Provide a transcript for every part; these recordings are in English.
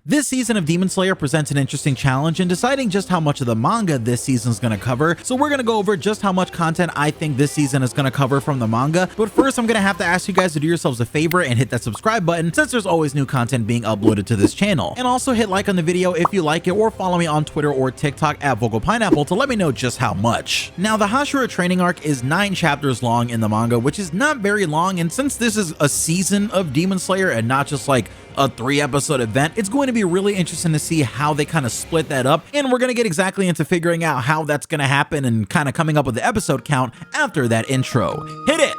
This season of Demon Slayer presents an interesting challenge in deciding just how much of the manga this season is going to cover, so we're going to go over just how much content I think this season is going to cover from the manga. But first, I'm going to have to ask you guys to do yourselves a favor and hit that subscribe button, since there's always new content being uploaded to this channel. And also hit like on the video if you like it, or follow me on Twitter or TikTok at VocalPineapple to let me know just how much. Now, the Hashira Training Arc is 9 chapters long in the manga, which is not very long, and since this is a season of Demon Slayer and not just like a 3-episode event, it's going to be really interesting to see how they kind of split that up, and we're going to get exactly into figuring out how that's going to happen and kind of coming up with the episode count after that intro. Hit it!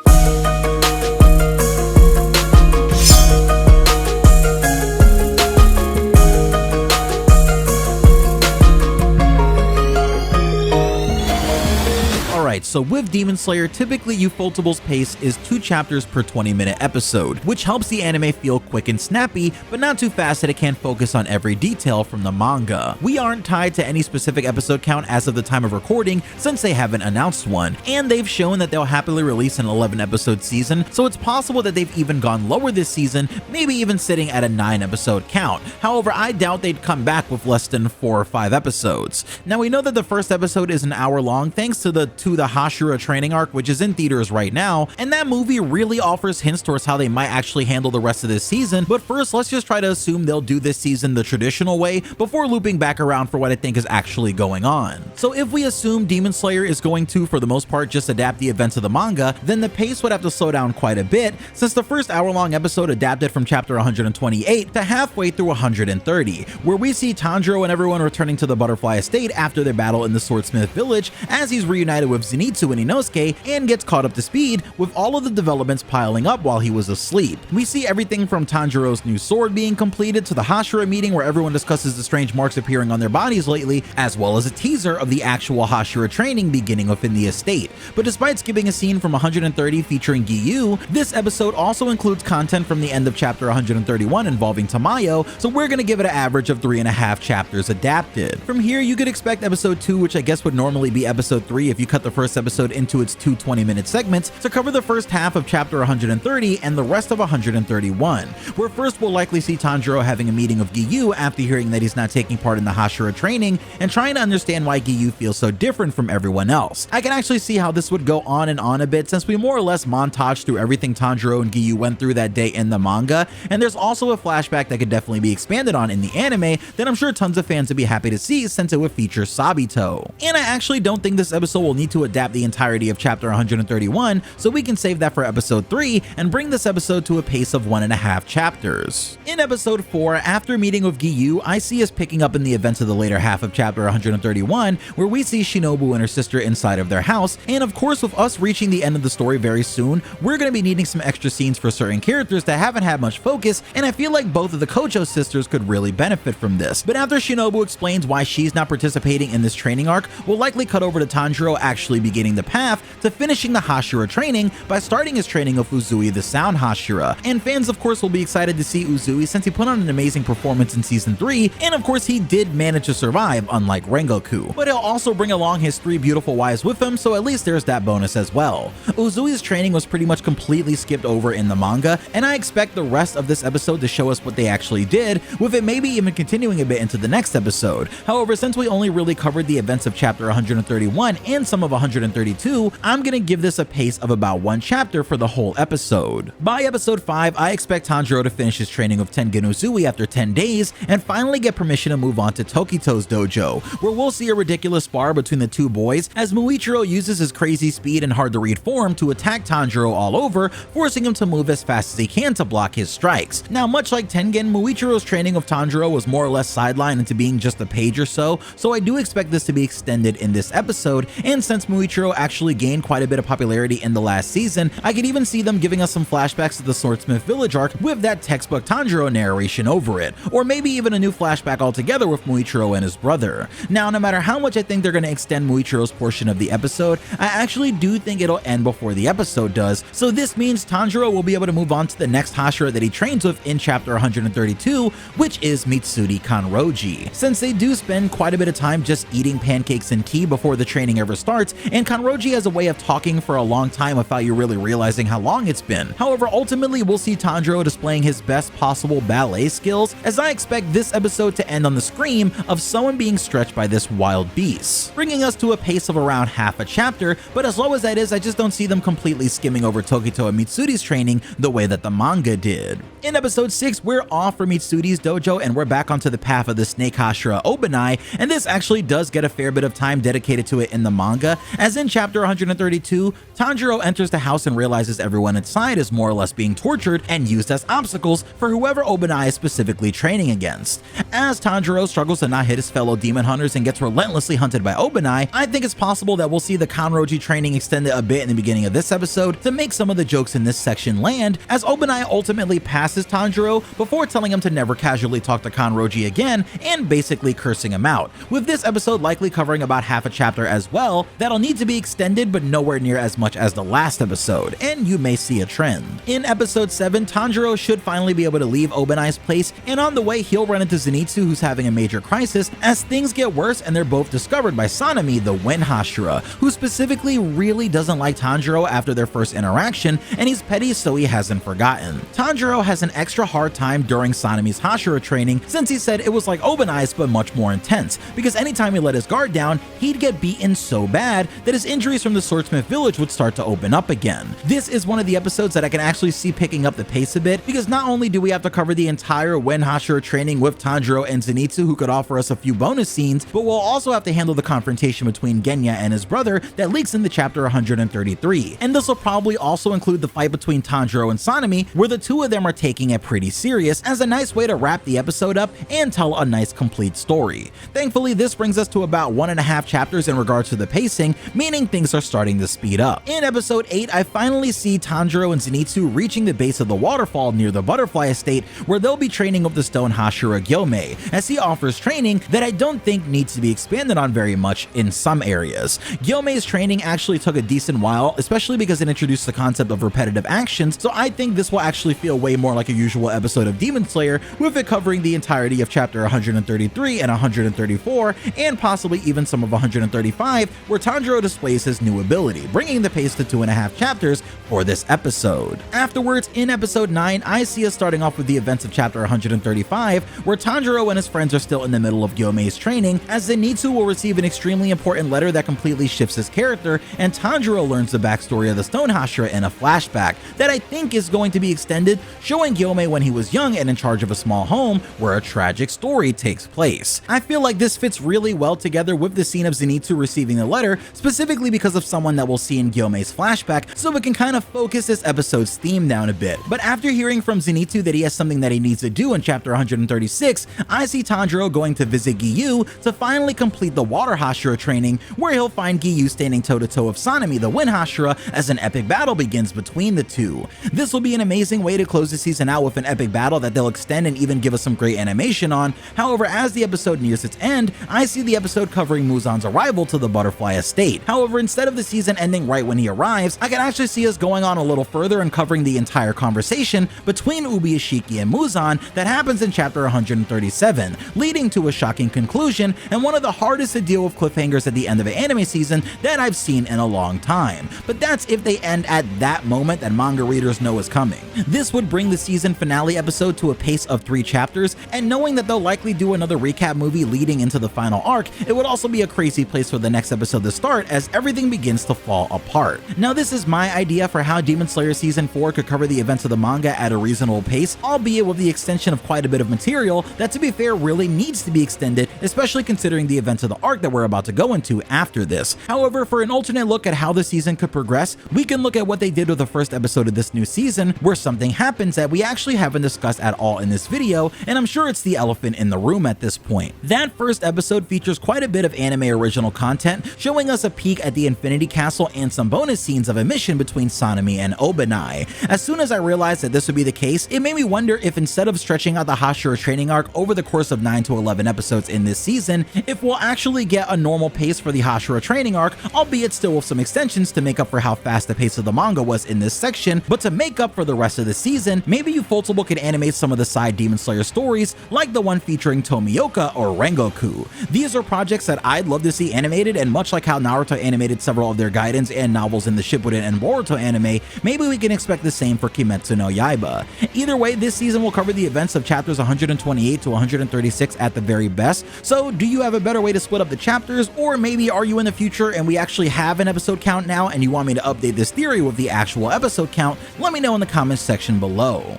Alright, so with Demon Slayer, typically Ufotable's pace is 2 chapters per 20-minute episode, which helps the anime feel quick and snappy, but not too fast that it can't focus on every detail from the manga. We aren't tied to any specific episode count as of the time of recording, since they haven't announced one, and they've shown that they'll happily release an 11-episode season, so it's possible that they've even gone lower this season, maybe even sitting at a 9-episode count. However, I doubt they'd come back with less than 4 or 5 episodes. Now, we know that the first episode is an hour long thanks to the Hashira Training Arc, which is in theaters right now, and that movie really offers hints towards how they might actually handle the rest of this season. But first, let's just try to assume they'll do this season the traditional way before looping back around for what I think is actually going on. So if we assume Demon Slayer is going to, for the most part, just adapt the events of the manga, then the pace would have to slow down quite a bit, since the first hour-long episode adapted from chapter 128 to halfway through 130, where we see Tanjiro and everyone returning to the Butterfly Estate after their battle in the Swordsmith Village, as he's reunited with Zenitsu and Inosuke and gets caught up to speed, with all of the developments piling up while he was asleep. We see everything from Tanjiro's new sword being completed to the Hashira meeting where everyone discusses the strange marks appearing on their bodies lately, as well as a teaser of the actual Hashira training beginning within the estate. But despite skipping a scene from 130 featuring Giyu, this episode also includes content from the end of chapter 131 involving Tamayo, so we're gonna give it an average of 3.5 chapters adapted. From here, you could expect episode 2, which I guess would normally be episode 3 if you cut the first episode into its 2 20-minute segments, to cover the first half of chapter 130 and the rest of 131, where first we'll likely see Tanjiro having a meeting with Giyu after hearing that he's not taking part in the Hashira training and trying to understand why Giyu feels so different from everyone else. I can actually see how this would go on and on a bit, since we more or less montage through everything Tanjiro and Giyu went through that day in the manga, and there's also a flashback that could definitely be expanded on in the anime that I'm sure tons of fans would be happy to see, since it would feature Sabito. And I actually don't think this episode will need to adapt the entirety of chapter 131, so we can save that for episode 3 and bring this episode to a pace of 1.5 chapters. In episode 4, after meeting with Giyu, I see us picking up in the events of the later half of chapter 131, where we see Shinobu and her sister inside of their house, and of course with us reaching the end of the story very soon, we're going to be needing some extra scenes for certain characters that haven't had much focus, and I feel like both of the Kojo sisters could really benefit from this. But after Shinobu explains why she's not participating in this training arc, we'll likely cut over to Tanjiro actually beginning the path to finishing the Hashira training by starting his training of Uzui the Sound Hashira. And fans of course will be excited to see Uzui, since he put on an amazing performance in season 3, and of course he did manage to survive, unlike Rengoku. But he'll also bring along his 3 beautiful wives with him, so at least there's that bonus as well. Uzui's training was pretty much completely skipped over in the manga, and I expect the rest of this episode to show us what they actually did, with it maybe even continuing a bit into the next episode. However, since we only really covered the events of chapter 131 and some of 132, I'm gonna give this a pace of about 1 chapter for the whole episode. By episode 5, I expect Tanjiro to finish his training of Tengen Uzui after 10 days and finally get permission to move on to Tokito's dojo, where we'll see a ridiculous spar between the 2 boys as Muichiro uses his crazy speed and hard to read form to attack Tanjiro all over, forcing him to move as fast as he can to block his strikes. Now, much like Tengen, Muichiro's training of Tanjiro was more or less sidelined into being just a page or so I do expect this to be extended in this episode, and since Muichiro actually gained quite a bit of popularity in the last season, I could even see them giving us some flashbacks to the Swordsmith Village arc with that textbook Tanjiro narration over it, or maybe even a new flashback altogether with Muichiro and his brother. Now, no matter how much I think they're going to extend Muichiro's portion of the episode, I actually do think it'll end before the episode does, so this means Tanjiro will be able to move on to the next Hashira that he trains with in chapter 132, which is Mitsuri Kanroji. Since they do spend quite a bit of time just eating pancakes and tea before the training ever starts, and kanroji has a way of talking for a long time without you really realizing how long it's been. However, ultimately we'll see Tanjiro displaying his best possible ballet skills, as I expect this episode to end on the scream of someone being stretched by this wild beast, bringing us to a pace of around half a chapter. But as low as that is, I just don't see them completely skimming over Tokito and Mitsuri's training the way that the manga did. In episode 6, we're off from Mitsuri's dojo and we're back onto the path of the Snake Hashira Obanai, and this actually does get a fair bit of time dedicated to it in the manga, as in chapter 132, Tanjiro enters the house and realizes everyone inside is more or less being tortured and used as obstacles for whoever Obanai is specifically training against. As Tanjiro struggles to not hit his fellow demon hunters and gets relentlessly hunted by Obanai, I think it's possible that we'll see the kanroji training extended a bit in the beginning of this episode to make some of the jokes in this section land, as Obanai ultimately passes Tanjiro before telling him to never casually talk to kanroji again and basically cursing him out, with this episode likely covering about half a chapter as well that'll need to be extended but nowhere near as much as the last episode, and you may see a trend. In episode 7, Tanjiro should finally be able to leave Obanai's place, and on the way he'll run into Zenitsu, who's having a major crisis as things get worse and they're both discovered by Sanemi, the Wind Hashira, who specifically really doesn't like Tanjiro after their first interaction, and he's petty so he hasn't forgotten. Tanjiro has an extra hard time during Sanemi's Hashira training, since he said it was like Obanai's but much more intense, because anytime he let his guard down, he'd get beaten so bad that his injuries from the Swordsmith village would start to open up again. This is one of the episodes that I can actually see picking up the pace a bit, because not only do we have to cover the entire Wind Hashira training with Tanjiro and Zenitsu, who could offer us a few bonus scenes, but we'll also have to handle the confrontation between Genya and his brother that leaks into chapter 133. And this will probably also include the fight between Tanjiro and Sanemi, where the two of them are taking it pretty serious, as a nice way to wrap the episode up and tell a nice complete story. Thankfully, this brings us to about 1.5 chapters in regards to the pacing, meaning things are starting to speed up. In episode 8, I finally see Tanjiro and Zenitsu reaching the base of the waterfall near the Butterfly Estate, where they'll be training with the stone Hashira Gyomei, as he offers training that I don't think needs to be expanded on very much in some areas. Gyomei's training actually took a decent while, especially because it introduced the concept of repetitive actions, so I think this will actually feel way more like a usual episode of Demon Slayer, with it covering the entirety of chapter 133 and 134, and possibly even some of 135, where Tanjiro displays his new ability, bringing the pace to 2.5 chapters for this episode. Afterwards, in episode 9, I see us starting off with the events of chapter 135, where Tanjiro and his friends are still in the middle of Gyomei's training, as Zenitsu will receive an extremely important letter that completely shifts his character, and Tanjiro learns the backstory of the Stone Hashira in a flashback that I think is going to be extended, showing Gyomei when he was young and in charge of a small home where a tragic story takes place. I feel like this fits really well together with the scene of Zenitsu receiving the letter, specifically because of someone that we'll see in Gyomei's flashback, so it can kind of focus this episode's theme down a bit. But after hearing from Zenitsu that he has something that he needs to do in chapter 136, I see Tanjiro going to visit Giyu to finally complete the Water Hashira training, where he'll find Giyu standing toe-to-toe with Sanemi, the Wind Hashira, as an epic battle begins between the two. This will be an amazing way to close the season out with an epic battle that they'll extend and even give us some great animation on. However, as the episode nears its end, I see the episode covering Muzan's arrival to the Butterfly Estate. However, instead of the season ending right when he arrives, I can actually see us going on a little further and covering the entire conversation between Ubuyashiki and Muzan that happens in chapter 137, leading to a shocking conclusion and one of the hardest to deal with cliffhangers at the end of an anime season that I've seen in a long time. But that's if they end at that moment that manga readers know is coming. This would bring the season finale episode to a pace of 3 chapters, and knowing that they'll likely do another recap movie leading into the final arc, it would also be a crazy place for the next episode to start as everything begins to fall apart. Now, this is my idea for how Demon Slayer Season 4 could cover the events of the manga at a reasonable pace, albeit with the extension of quite a bit of material that, to be fair, really needs to be extended, especially considering the events of the arc that we're about to go into after this. However, for an alternate look at how the season could progress, we can look at what they did with the first episode of this new season, where something happens that we actually haven't discussed at all in this video, and I'm sure it's the elephant in the room at this point. That first episode features quite a bit of anime original content, showing us a peek at the Infinity Castle and some bonus scenes of a mission between Sanemi and Obanai. As soon as I realized that this would be the case, it made me wonder if instead of stretching out the Hashira training arc over the course of 9 to 11 episodes in this season, if we'll actually get a normal pace for the Hashira training arc, albeit still with some extensions to make up for how fast the pace of the manga was in this section, but to make up for the rest of the season, maybe Ufotable can animate some of the side Demon Slayer stories, like the one featuring Tomioka or Rengoku. These are projects that I'd love to see animated, and much like how Naruto Naruto animated several of their guidance and novels in the Shippuden and Boruto anime, maybe we can expect the same for Kimetsu no Yaiba. Either way, this season will cover the events of chapters 128 to 136 at the very best, so do you have a better way to split up the chapters, or maybe are you in the future and we actually have an episode count now and you want me to update this theory with the actual episode count? Let me know in the comments section below.